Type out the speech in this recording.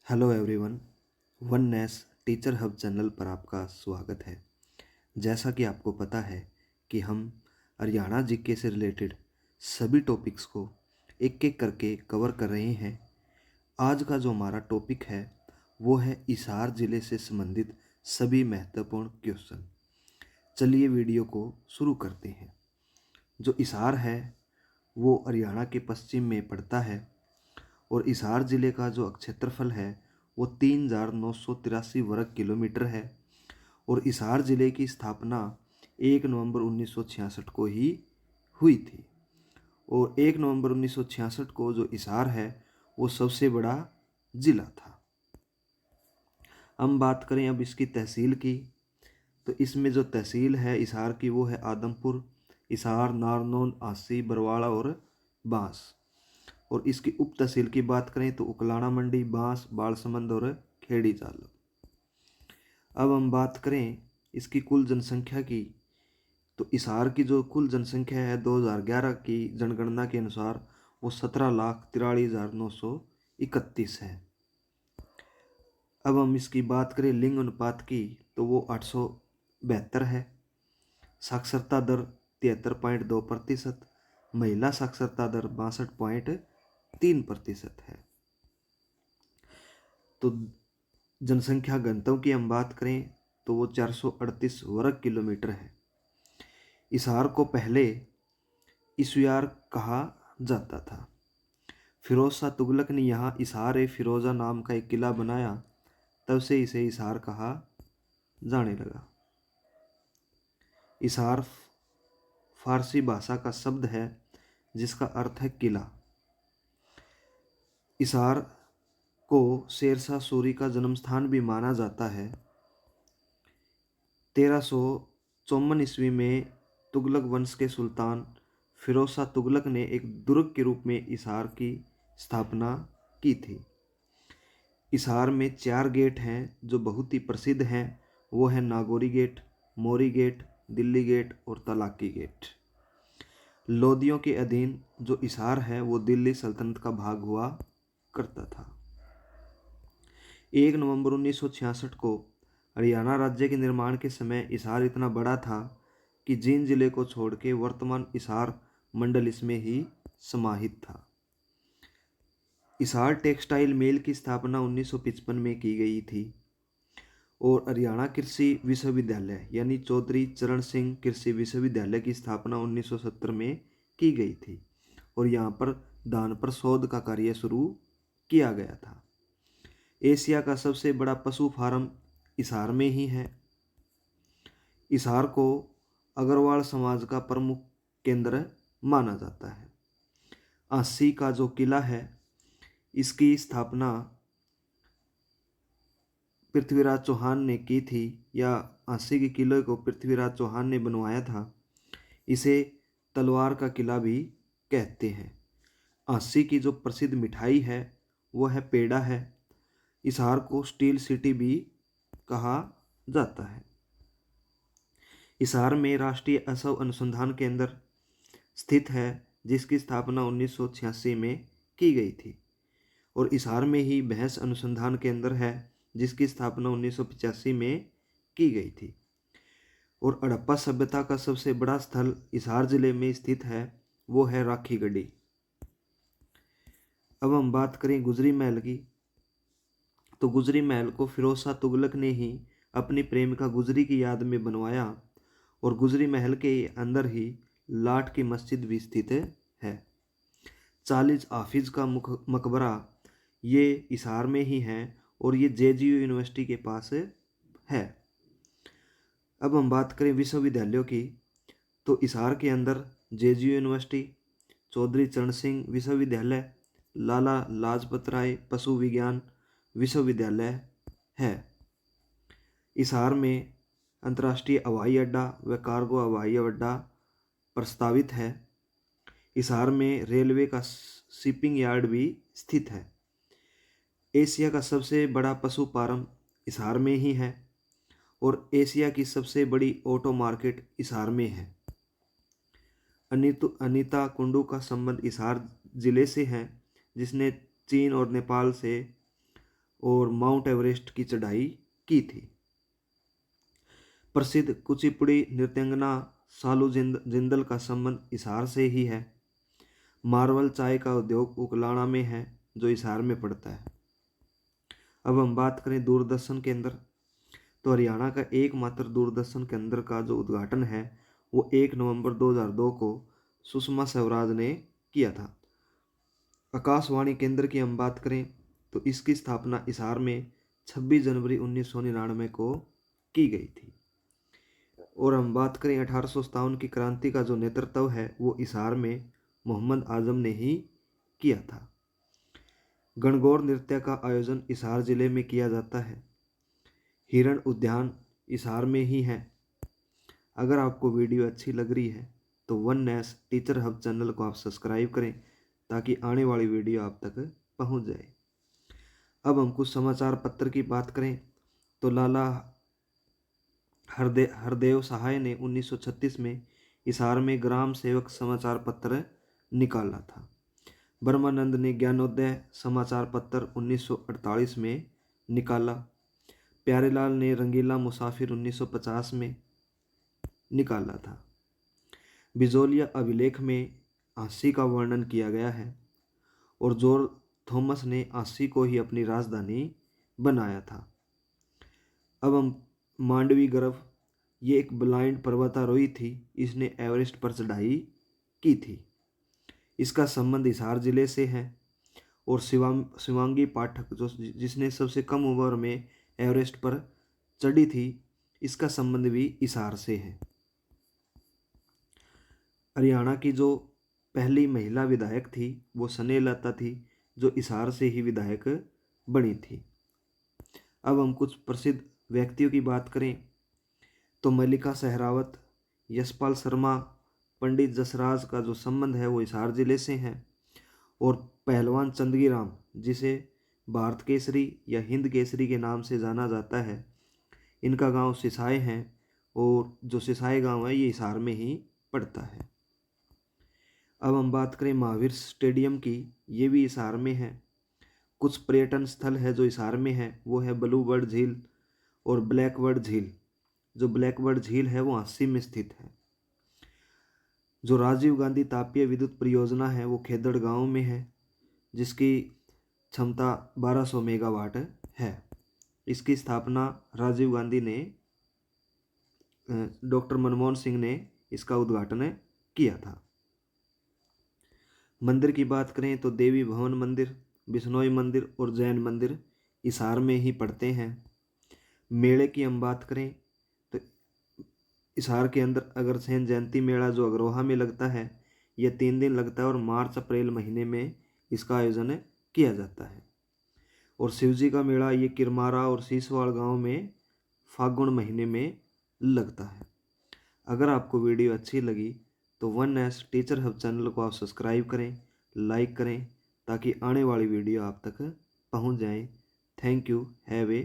Hello everyone. One नेस teacher hub channel पर आपका स्वागत है। जैसा कि आपको पता है कि हम हरियाणा जीके से रिलेटेड सभी टॉपिक्स को एक एक करके कवर कर रहे हैं। आज का जो हमारा टॉपिक है वो है हिसार ज़िले से संबंधित सभी महत्वपूर्ण क्वेश्चन। चलिए वीडियो को शुरू करते हैं। जो हिसार है वो हरियाणा के पश्चिम में पड़ता है और हिसार ज़िले का जो क्षेत्रफल है वो 3,983 वर्ग किलोमीटर है और हिसार ज़िले की स्थापना 1 नवंबर 1966 को ही हुई थी। और 1 नवंबर 1966 को जो हिसार है वो सबसे बड़ा ज़िला था। हम बात करें अब इसकी तहसील की, तो इसमें जो तहसील है हिसार की वो है आदमपुर, हिसार, नारनौल, आसी, बरवाड़ा और बांस। और इसकी उप तहसील की बात करें तो उकलाना मंडी, बांस, बालसमंद और खेड़ी जाल। अब हम बात करें इसकी कुल जनसंख्या की, तो हिसार की जो कुल जनसंख्या है 2011 की जनगणना के अनुसार वो 17,43,931 है। अब हम इसकी बात करें लिंग अनुपात की तो वो 872 है। साक्षरता दर 73.2%, महिला साक्षरता दर 62.3% है। तो जनसंख्या घनत्व की हम बात करें तो वो 438 वर्ग किलोमीटर है। हिसार को पहले इसुयार कहा जाता था। फिरोज शाह तुगलक ने यहाँ हिसार ए फिरोजा नाम का एक किला बनाया, तब से इसे हिसार कहा जाने लगा। हिसार फारसी भाषा का शब्द है जिसका अर्थ है किला। हिसार को शेरशाह सूरी का जन्म स्थान भी माना जाता है। 1354 ईस्वी में तुगलक वंश के सुल्तान फिरोज शाह तुगलक ने एक दुर्ग के रूप में हिसार की स्थापना की थी। हिसार में 4 गेट हैं जो बहुत ही प्रसिद्ध हैं। वो है नागौरी गेट, मोरी गेट, दिल्ली गेट और तलाकी गेट। लोदियों के अधीन जो हिसार है वो दिल्ली सल्तनत का भाग हुआ करता था। 1 नवंबर 1966 को हरियाणा राज्य के निर्माण के समय हिसार इतना बड़ा था कि जींद जिले को छोड़ के वर्तमान हिसार मंडल इसमें ही समाहित था। हिसार टेक्सटाइल मिल की स्थापना 1955 में की गई थी और हरियाणा कृषि विश्वविद्यालय यानी चौधरी चरण सिंह कृषि विश्वविद्यालय की स्थापना 1970 में की गई थी और यहाँ पर धान पर शोध का कार्य शुरू किया गया था। एशिया का सबसे बड़ा पशु फार्म हिसार में ही है। हिसार को अग्रवाल समाज का प्रमुख केंद्र माना जाता है। आसी का जो किला है इसकी स्थापना पृथ्वीराज चौहान ने की थी, या आसी के किले को पृथ्वीराज चौहान ने बनवाया था। इसे तलवार का किला भी कहते हैं। आसी की जो प्रसिद्ध मिठाई है वो है पेड़ा है। हिसार को स्टील सिटी भी कहा जाता है। हिसार में राष्ट्रीय असव अनुसंधान केंद्र स्थित है जिसकी स्थापना 1986 में की गई थी और हिसार में ही भैंस अनुसंधान केंद्र है जिसकी स्थापना 1985 में की गई थी। और हड़प्पा सभ्यता का सबसे बड़ा स्थल हिसार जिले में स्थित है, वो है राखी गढ़ी। अब हम बात करें गुजरी महल की, तो गुजरी महल को फिरोज शाह तुगलक ने ही अपनी प्रेमिका गुजरी की याद में बनवाया और गुजरी महल के अंदर ही लाट की मस्जिद भी स्थित है। 40 हाफिज का मकबरा ये हिसार में ही है और ये जेजीयू यूनिवर्सिटी के पास है। अब हम बात करें विश्वविद्यालयों की, तो हिसार के अंदर जेजीयू यूनिवर्सिटी, चौधरी चरण सिंह विश्वविद्यालय, लाला लाजपत राय पशु विज्ञान विश्वविद्यालय है। हिसार में अंतर्राष्ट्रीय हवाई अड्डा व कार्गो हवाई अड्डा प्रस्तावित है। हिसार में रेलवे का शिपिंग यार्ड भी स्थित है। एशिया का सबसे बड़ा पशु फार्म हिसार में ही है और एशिया की सबसे बड़ी ऑटो मार्केट हिसार में है। अनीता कुंडू का संबंध हिसार जिले से है जिसने चीन और नेपाल से और माउंट एवरेस्ट की चढ़ाई की थी। प्रसिद्ध कुचिपुड़ी नृत्यांगना सालू जिंदल का संबंध हिसार से ही है। मार्वल चाय का उद्योग उकलाना में है, जो हिसार में पड़ता है। अब हम बात करें दूरदर्शन केंद्र, तो हरियाणा का एकमात्र दूरदर्शन केंद्र का जो उद्घाटन है वो 1 नवंबर 2002 को सुषमा स्वराज ने किया था। आकाशवाणी केंद्र की हम बात करें तो इसकी स्थापना हिसार में 26 जनवरी 1999 को की गई थी। और हम बात करें 1857 की क्रांति का जो नेतृत्व है वो हिसार में मोहम्मद आजम ने ही किया था। गणगौर नृत्य का आयोजन हिसार जिले में किया जाता है। हिरण उद्यान हिसार में ही है। अगर आपको वीडियो अच्छी लग रही है तो वन नेस टीचर हब चैनल को आप सब्सक्राइब करें ताकि आने वाली वीडियो आप तक पहुंच जाए। अब हम कुछ समाचार पत्र की बात करें तो लाला हरदेव सहाय ने 1936 में हिसार में ग्राम सेवक समाचार पत्र निकाला था। ब्रह्मानंद ने ज्ञानोदय समाचार पत्र 1948 में निकाला। प्यारेलाल ने रंगीला मुसाफिर 1950 में निकाला था। बिजोलिया अभिलेख में आसी का वर्णन किया गया है और जॉर्ज थॉमस ने आसी को ही अपनी राजधानी बनाया था। अब हम मांडवी गर्भ, ये एक ब्लाइंड पर्वतारोही थी, इसने एवरेस्ट पर चढ़ाई की थी। इसका संबंध हिसार जिले से है। और शिवांगी पाठक जो जिसने सबसे कम उम्र में एवरेस्ट पर चढ़ी थी, इसका संबंध भी हिसार से है। हरियाणा की जो पहली महिला विधायक थी वो स्नेहलता थी, जो हिसार से ही विधायक बनी थी। अब हम कुछ प्रसिद्ध व्यक्तियों की बात करें तो मल्लिका सहरावत, यशपाल शर्मा, पंडित जसराज का जो संबंध है वो हिसार जिले से है। और पहलवान चंदगी राम, जिसे भारत केसरी या हिंद केसरी के नाम से जाना जाता है, इनका गांव सिसाई है और जो सिसाई गांव है ये हिसार में ही पड़ता है। अब हम बात करें महावीर स्टेडियम की, ये भी हिसार में है। कुछ पर्यटन स्थल है जो हिसार में है, वो है ब्लू बर्ड झील और ब्लैक बर्ड झील। जो ब्लैक बर्ड झील है वो हांसी में स्थित है। जो राजीव गांधी तापीय विद्युत परियोजना है वो खेदड़ गांव में है, जिसकी क्षमता 1200 मेगावाट है। इसकी स्थापना राजीव गांधी ने, डॉक्टर मनमोहन सिंह ने इसका उद्घाटन किया था। मंदिर की बात करें तो देवी भवन मंदिर, बिश्नोई मंदिर और जैन मंदिर हिसार में ही पड़ते हैं। मेले की हम बात करें तो हिसार के अंदर अग्रसेन जयंती मेला जो अग्रोहा में लगता है, यह 3 दिन लगता है और मार्च अप्रैल महीने में इसका आयोजन किया जाता है। और शिवजी का मेला ये किरमारा और सीसवाड़ गांव में फागुन महीने में लगता है। अगर आपको वीडियो अच्छी लगी तो one S teacher hub channel को आप सब्सक्राइब करें, लाइक करें ताकि आने वाली वीडियो आप तक पहुंच जाए। Thank you. Have a